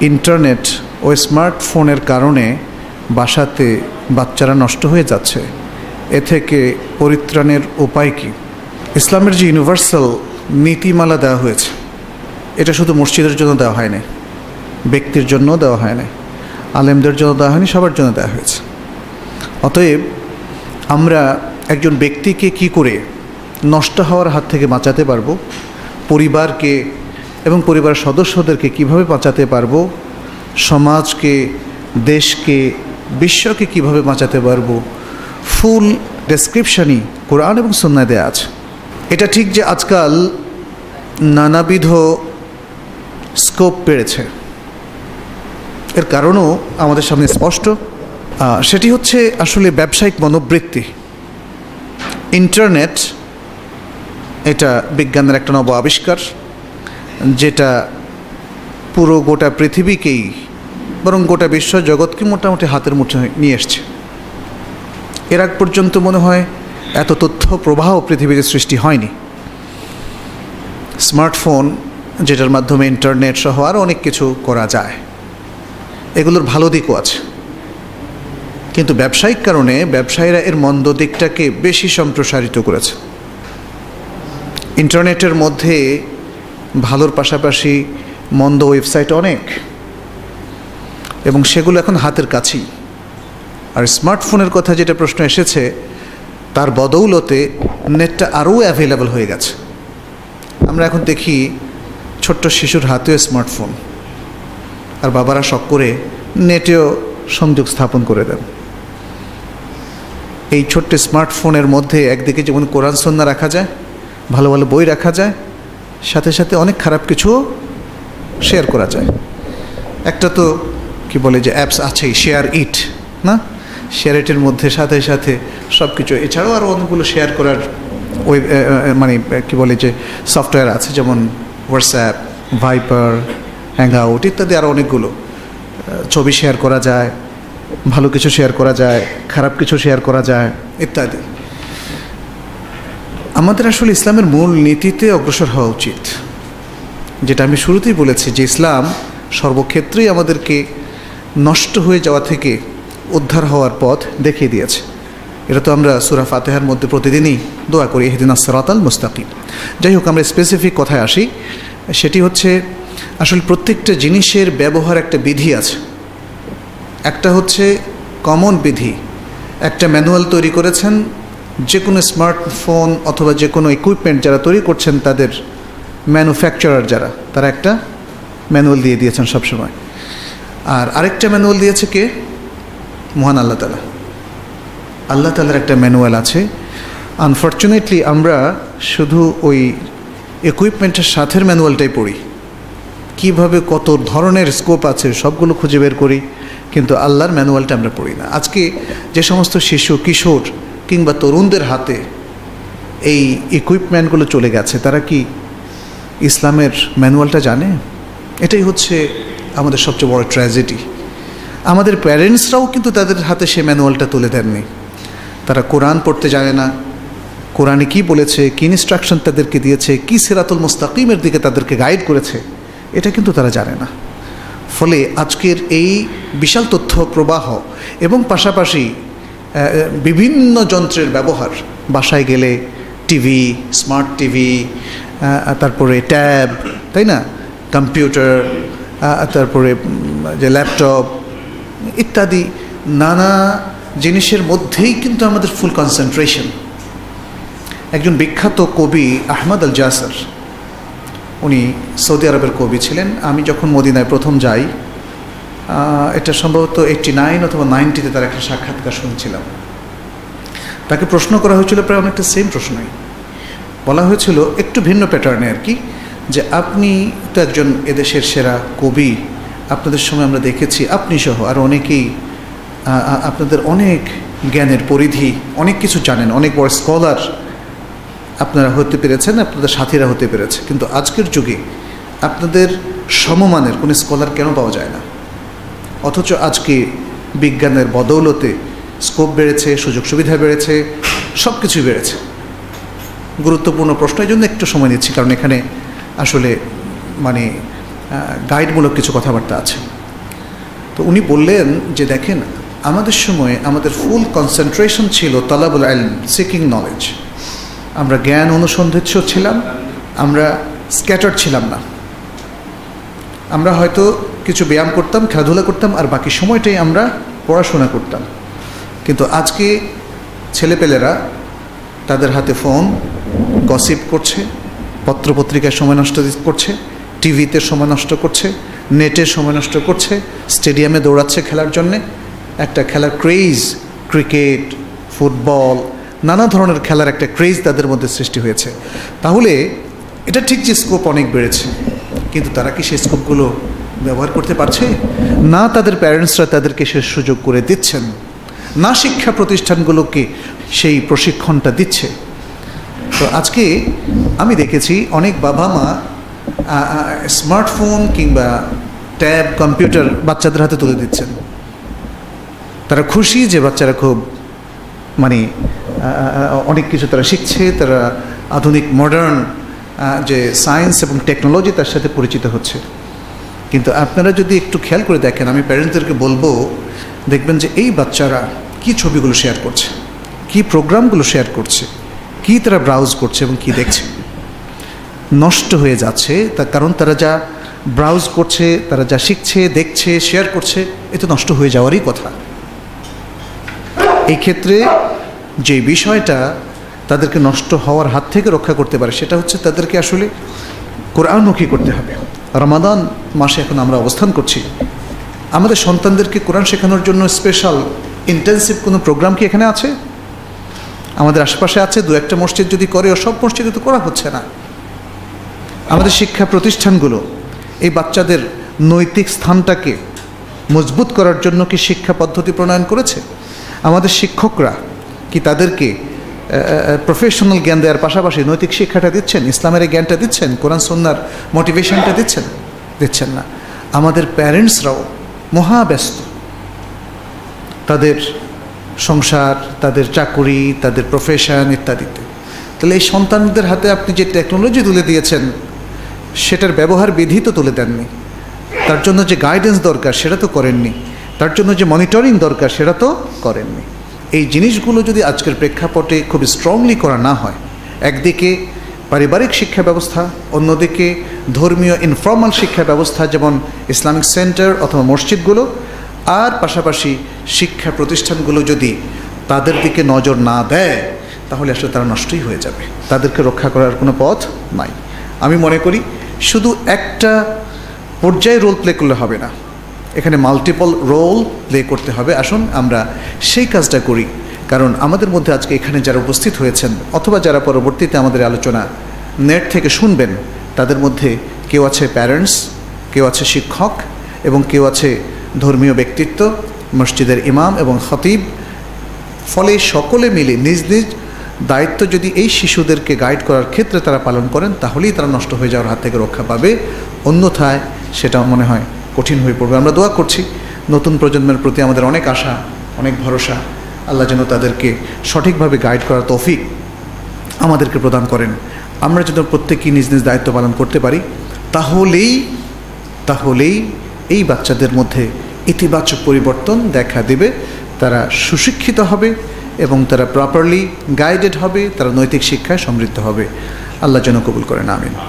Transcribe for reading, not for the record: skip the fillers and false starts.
Internet ও স্মার্টফোনের কারণে বাসাতে বাচ্চারা নষ্ট হয়ে যাচ্ছে, এ থেকে পরিত্রাণের উপায় কী? ইসলামের যে ইউনিভার্সাল নীতিমালা দেওয়া হয়েছে, এটা শুধু মসজিদের জন্য দেওয়া হয়নি, ব্যক্তির জন্যও দেওয়া হয়নি, আলেমদের জন্য দেওয়া হয়নি, সবার জন্য দেওয়া হয়েছে। অতএব আমরা একজন ব্যক্তিকে কি করে নষ্ট হওয়ার হাত থেকে বাঁচাতে পারবো, পরিবারকে এবং পরিবারের সদস্যদেরকে কিভাবে বাঁচাতে পারবো, সমাজকে, দেশকে, বিশ্বকে কিভাবে বাঁচাতে পারবো, ফুল ডেসক্রিপশনই কোরআন এবং সুন্নাহয় দেয়া আছে। এটা ঠিক যে আজকাল নানাবিধ স্কোপ বেড়েছে, এর কারণও আমাদের সামনে স্পষ্ট। সেটি হচ্ছে আসলে ব্যবসায়িক মনোবৃত্তি। ইন্টারনেট এটা বিজ্ঞানের একটা নব আবিষ্কার, যেটা পুরো গোটা পৃথিবীকেই, বরং গোটা বিশ্ব জগৎকে মোটামুটি হাতের মুঠোয় নিয়ে এসছে। এর আগ পর্যন্ত মনে হয় এত তথ্য প্রবাহ পৃথিবীতে সৃষ্টি হয়নি। স্মার্টফোন, যেটার মাধ্যমে ইন্টারনেট সহ আরও অনেক কিছু করা যায়, এগুলোর ভালো দিকও আছে, কিন্তু ব্যবসায়িক কারণে ব্যবসায়ীরা এর মন্দ দিকটাকে বেশি সম্প্রসারিত করেছে। ইন্টারনেটের মধ্যে ভালোর পাশাপাশি মন্দ ওয়েবসাইট অনেক, এবং সেগুলো এখন হাতের কাছেই। আর স্মার্টফোনের কথা যেটা প্রশ্ন এসেছে, তার বদৌলতে নেটটা আরও অ্যাভেলেবল হয়ে গেছে। আমরা এখন দেখি ছোট্ট শিশুর হাতেও স্মার্টফোন, আর বাবারা শখ করে নেটেও সংযোগ স্থাপন করে দেন। এই ছোট্ট স্মার্টফোনের মধ্যে একদিকে যেমন কোরআন সুন্নাহ রাখা যায়, ভালো ভালো বই রাখা যায়, সাথে সাথে অনেক খারাপ কিছুও শেয়ার করা যায়। একটা তো কি বলে যে অ্যাপস আছেই, শেয়ার ইট, না? শেয়ার ইটের মধ্যে সাথে সাথে সব কিছু, এছাড়াও আরও অনেকগুলো শেয়ার করার ওই মানে কি বলে যে সফটওয়্যার আছে, যেমন হোয়াটসঅ্যাপ, ভাইপার, হ্যাংআউট ইত্যাদি আরও অনেকগুলো। ছবি শেয়ার করা যায়, ভালো কিছু শেয়ার করা যায়, খারাপ কিছু শেয়ার করা যায় ইত্যাদি। আমাদের আসলে ইসলামের মূল নীতিতে অগ্রসর হওয়া উচিত, যেটা আমি শুরুতেই বলেছি যে ইসলাম সর্বক্ষেত্রেই আমাদেরকে নষ্ট হয়ে যাওয়া থেকে উদ্ধার হওয়ার পথ দেখিয়ে দিয়েছে। এটা তো আমরা সূরা ফাতিহার মধ্যে প্রতিদিনই দোয়া করি, ইহদিনাস সিরাতাল মুস্তাকিম। যাই হোক, আমরা স্পেসিফিক কথায় আসি। সেটি হচ্ছে আসলে প্রত্যেকটা জিনিসের ব্যবহার একটা বিধি আছে। একটা হচ্ছে কমন বিধি, একটা ম্যানুয়াল তৈরি করেছেন যে কোনো স্মার্টফোন অথবা যে কোনো ইকুইপমেন্ট যারা তৈরি করছেন, তাদের ম্যানুফ্যাকচারার যারা, তারা একটা ম্যানুয়াল দিয়ে দিয়েছেন সবসময়। আর আরেকটা ম্যানুয়াল দিয়েছে কে? মহান আল্লাহ তাআলা। আল্লাহ তাআলার একটা ম্যানুয়াল আছে। আনফর্চুনেটলি আমরা শুধু ওই ইকুইপমেন্টের সাথের ম্যানুয়ালটাই পড়ি, কিভাবে কত ধরনের স্কোপ আছে সবগুলো খুঁজে বের করি, কিন্তু আল্লাহর ম্যানুয়ালটা আমরা পড়ি না। আজকে যে সমস্ত শিশু, কিশোর কিংবা তরুণদের হাতে এই ইকুইপমেন্টগুলো চলে গেছে, তারা কি ইসলামের ম্যানুয়ালটা জানে? এটাই হচ্ছে আমাদের সবচেয়ে বড় ট্র্যাজেডি। আমাদের প্যারেন্টসরাও কিন্তু তাদের হাতে সে ম্যানুয়ালটা তুলে দেননি। তারা কোরআন পড়তে জানে না, কোরআনে কি বলেছে, কি ইনস্ট্রাকশন তাদেরকে দিয়েছে, কি সিরাতুল মুস্তাকিমের দিকে তাদেরকে গাইড করেছে, এটা কিন্তু তারা জানে না। ফলে আজকের এই বিশাল তথ্য প্রবাহ এবং পাশাপাশি বিভিন্ন যন্ত্রের ব্যবহার, বাসায় গেলে টিভি, স্মার্ট টিভি, তারপরে ট্যাব, তাই না, কম্পিউটার, তারপরে যে ল্যাপটপ ইত্যাদি নানা জিনিসের মধ্যেই কিন্তু আমাদের ফুল কনসেন্ট্রেশন। একজন বিখ্যাত কবি আহমদ আল জাসার, উনি সৌদি আরবের কবি ছিলেন। আমি যখন মদিনায় প্রথম যাই, এটা সম্ভবত 89 অথবা 90-তে তার একটা সাক্ষাৎকার শুনছিলাম। তাকে প্রশ্ন করা হয়েছিল প্রায় অনেকটা সেম প্রশ্নই। বলা হয়েছিল একটু ভিন্ন প্যাটার্নে আর কি, যে আপনি তো একজন এদেশের সেরা কবি, আপনাদের সময় আমরা দেখেছি আপনি সহ আর অনেকেই, আপনাদের অনেক জ্ঞানের পরিধি, অনেক কিছু জানেন, অনেক বড় স্কলার আপনারা হতে পেরেছেন, আপনাদের সাথীরা হতে পেরেছে, কিন্তু আজকের যুগে আপনাদের সমমানের কোনো স্কলার কেন পাওয়া যায় না? অথচ আজকে বিজ্ঞানের বদৌলতে স্কোপ বেড়েছে, সুযোগ সুবিধা বেড়েছে, সব কিছুই বেড়েছে। গুরুত্বপূর্ণ প্রশ্ন, এই জন্য একটু সময় নিচ্ছি, কারণ এখানে আসলে মানে গাইডমূলক কিছু কথাবার্তা আছে। তো উনি বললেন যে দেখেন, আমাদের সময়ে আমাদের ফুল কনসেন্ট্রেশন ছিল তালাবুল ইলম, সিকিং নলেজ। আমরা জ্ঞান অনুসন্ধিৎস ছিলাম, আমরা স্ক্যাটার্ড ছিলাম না। আমরা হয়তো কিছু ব্যায়াম করতাম, খেলাধুলা করতাম, আর বাকি সময়টাই আমরা পড়াশোনা করতাম। কিন্তু আজকে ছেলেপেলেরা তাদের হাতে ফোন, গসিপ করছে, পত্রপত্রিকায় সময় নষ্ট করছে, টিভিতে সময় নষ্ট করছে, নেটে সময় নষ্ট করছে, স্টেডিয়ামে দৌড়াচ্ছে খেলার জন্যে। একটা খেলার ক্রেজ, ক্রিকেট, ফুটবল, নানা ধরনের খেলার একটা ক্রেজ তাদের মধ্যে সৃষ্টি হয়েছে। তাহলে এটা ঠিক যে স্কোপ অনেক বেড়েছে, কিন্তু তারা কি সেই স্কোপগুলো ব্যবহার করতে পারছে? না, তাদের প্যারেন্টসরা তাদেরকে সে সুযোগ করে দিচ্ছেন, না শিক্ষা প্রতিষ্ঠানগুলোকে সেই প্রশিক্ষণটা দিচ্ছে। তো আজকে আমি দেখেছি অনেক বাবা মা স্মার্টফোন কিংবা ট্যাব, কম্পিউটার বাচ্চাদের হাতে তুলে দিচ্ছেন। তারা খুশি যে বাচ্চারা খুব অনেক কিছু তারা শিখছে, তারা আধুনিক মডার্ন যে সায়েন্স এবং টেকনোলজি তার সাথে পরিচিত হচ্ছে। কিন্তু আপনারা যদি একটু খেয়াল করে দেখেন, আমি প্যারেন্টসদেরকে বলবো, দেখবেন যে এই বাচ্চারা কি ছবিগুলো শেয়ার করছে, কি প্রোগ্রামগুলো শেয়ার করছে, কি তারা ব্রাউজ করছে এবং কি দেখছে। নষ্ট হয়ে যাচ্ছে তার কারণ তারা যা ব্রাউজ করছে, তারা যা শিখছে, দেখছে, শেয়ার করছে, এ তো নষ্ট হয়ে যাওয়ারই কথা। এই ক্ষেত্রে যে বিষয়টা তাদেরকে নষ্ট হওয়ার হাত থেকে রক্ষা করতে পারে সেটা হচ্ছে তাদেরকে আসলে কোরআনমুখী করতে হবে। রমাদান মাসে এখন আমরা অবস্থান করছি, আমাদের সন্তানদেরকে কোরআন শেখানোর জন্য স্পেশাল ইন্টেন্সিভ কোনো প্রোগ্রাম কি এখানে আছে? আমাদের আশেপাশে আছে, দু একটা মসজিদ যদি করে, ও সব মসজিদে তো করা হচ্ছে না। আমাদের শিক্ষা প্রতিষ্ঠানগুলো এই বাচ্চাদের নৈতিক স্থানটাকে মজবুত করার জন্য কি শিক্ষা পদ্ধতি প্রণয়ন করেছে? আমাদের শিক্ষকরা কি তাদেরকে প্রফেশনাল জ্ঞান দেওয়ার পাশাপাশি নৈতিক শিক্ষাটা দিচ্ছেন, ইসলামের এই জ্ঞানটা দিচ্ছেন, কোরআন সুন্নাহর মোটিভেশনটা দিচ্ছেন না। আমাদের প্যারেন্টসরাও মহাব্যস্ত তাদের সংসার, তাদের চাকুরি, তাদের প্রফেশন ইত্যাদিতে। তাহলে এই সন্তানদের হাতে আপনি যে টেকনোলজি তুলে দিয়েছেন সেটার ব্যবহার বিধি তো তুলে দেননি, তার জন্য যে গাইডেন্স দরকার সেটা তো করেননি, তার জন্য যে মনিটরিং দরকার সেটা তো করেননি। এই জিনিসগুলো যদি আজকের প্রেক্ষাপটে খুব স্ট্রংলি করা না হয়, একদিকে পারিবারিক শিক্ষা ব্যবস্থা, অন্যদিকে ধর্মীয় ইনফর্মাল শিক্ষা ব্যবস্থা যেমন ইসলামিক সেন্টার অথবা মসজিদগুলো, আর পাশাপাশি শিক্ষা প্রতিষ্ঠানগুলো যদি তাদের দিকে নজর না দেয়, তাহলে আসলে তারা নষ্টই হয়ে যাবে, তাদেরকে রক্ষা করার কোনো পথ নাই। আমি মনে করি শুধু একটা পর্যায়ে রোল প্লে করলে হবে না, এখানে মাল্টিপল রোল প্লে করতে হবে। আসুন আমরা সেই কাজটা করি, কারণ আমাদের মধ্যে আজকে এখানে যারা উপস্থিত হয়েছেন অথবা যারা পরবর্তীতে আমাদের আলোচনা নেট থেকে শুনবেন, তাদের মধ্যে কেউ আছে প্যারেন্টস, কেউ আছে শিক্ষক, এবং কেউ আছে ধর্মীয় ব্যক্তিত্ব, মসজিদের ইমাম এবং খতিব। ফলে সকলে মিলে নিজ নিজ দায়িত্ব যদি এই শিশুদেরকে গাইড করার ক্ষেত্রে তারা পালন করেন, তাহলেই তারা নষ্ট হয়ে যাওয়ার হাত থেকে রক্ষা পাবে, অন্যথায় সেটা মনে হয় কঠিন হয়ে পড়বে। আমরা দোয়া করছি নতুন প্রজন্মের প্রতি আমাদের অনেক আশা, অনেক ভরসা, আল্লাহ যেন তাদেরকে সঠিকভাবে গাইড করার তৌফিক আমাদেরকে প্রদান করেন। আমরা যেন প্রত্যেকেই নিজ নিজ দায়িত্ব পালন করতে পারি, তাহলেই এই বাচ্চাদের মধ্যে ইতিবাচক পরিবর্তন দেখা দেবে, তারা সুশিক্ষিত হবে এবং তারা প্রপারলি গাইডেড হবে, তারা নৈতিক শিক্ষায় সমৃদ্ধ হবে। আল্লাহ যেন কবুল করেন, আমিন।